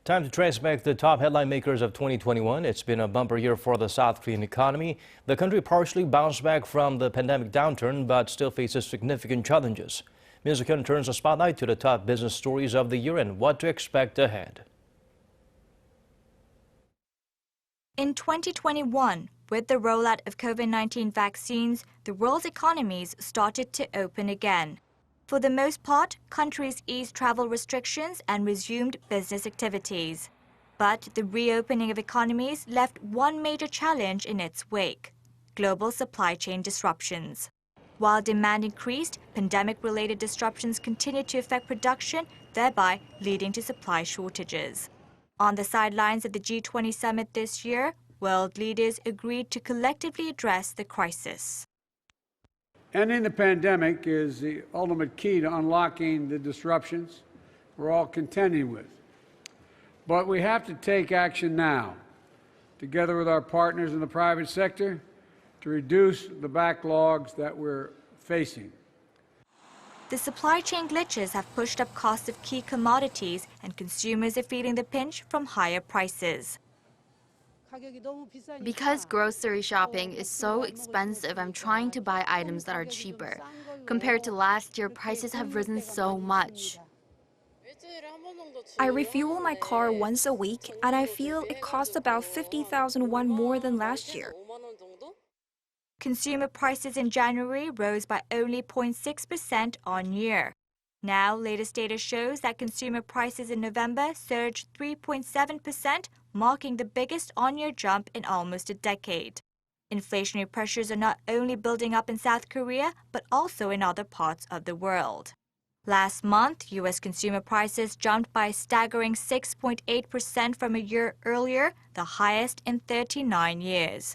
Time to trace back the top headline makers of 2021. It's been a bumper year for the South Korean economy. The country partially bounced back from the pandemic downturn, but still faces significant challenges. Suk-hyen turns the spotlight to the top business stories of the year and what to expect ahead. In 2021, with the rollout of COVID-19 vaccines, the world's economies started to open again. For the most part, countries eased travel restrictions and resumed business activities. But the reopening of economies left one major challenge in its wake: global supply chain disruptions. While demand increased, pandemic-related disruptions continued to affect production, thereby leading to supply shortages. On the sidelines of the G20 Summit this year, world leaders agreed to collectively address the crisis. Ending the pandemic is the ultimate key to unlocking the disruptions we're all contending with. But we have to take action now, together with our partners in the private sector, to reduce the backlogs that we're facing. The supply chain glitches have pushed up costs of key commodities, and consumers are feeling the pinch from higher prices. Because grocery shopping is so expensive, I'm trying to buy items that are cheaper. Compared to last year, prices have risen so much. I refuel my car once a week, and I feel it costs about 50,000 won more than last year. Consumer prices in January rose by only 0.6% on year. Now, latest data shows that consumer prices in November surged 3.7%, marking the biggest on-year jump in almost a decade. Inflationary pressures are not only building up in South Korea, but also in other parts of the world. Last month, U.S. consumer prices jumped by a staggering 6.8% from a year earlier, the highest in 39 years.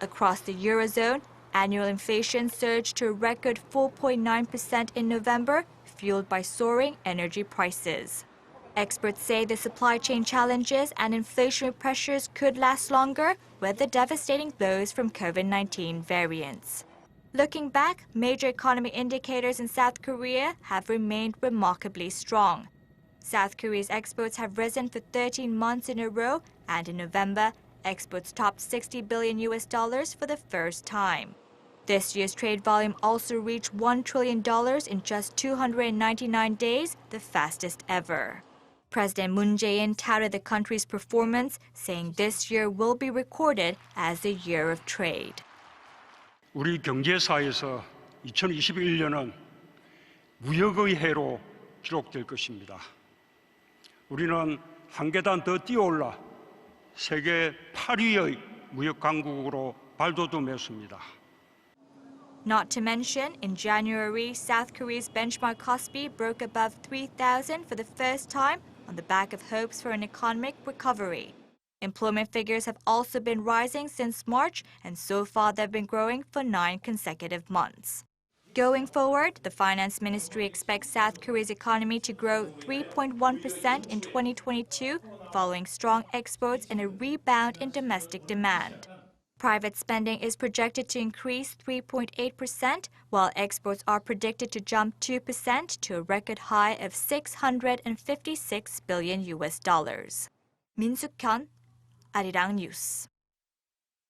Across the Eurozone, annual inflation surged to a record 4.9% in November, fueled by soaring energy prices. Experts say the supply chain challenges and inflationary pressures could last longer with the devastating blows from COVID-19 variants. Looking back, major economy indicators in South Korea have remained remarkably strong. South Korea's exports have risen for 13 months in a row, and in November, exports topped $60 billion for the first time. This year's trade volume also reached $1 trillion in just 299 days, the fastest ever. President Moon Jae-in touted the country's performance, saying this year will be recorded as a year of trade. 우리 경제사에서 2021년은 무역의 해로 기록될 것입니다. 우리는 한 계단 더 뛰어올라 세계 8위의 무역 강국으로 발돋움했습니다. Not to mention, in January, South Korea's benchmark Kospi broke above 3,000 for the first time on the back of hopes for an economic recovery. Employment figures have also been rising since March, and so far they've been growing for 9 consecutive months. Going forward, the Finance Ministry expects South Korea's economy to grow 3.1% in 2022, following strong exports and a rebound in domestic demand. Private spending is projected to increase 3.8%, while exports are predicted to jump 2% to a record high of $656 billion. Suk-hyen, Arirang News.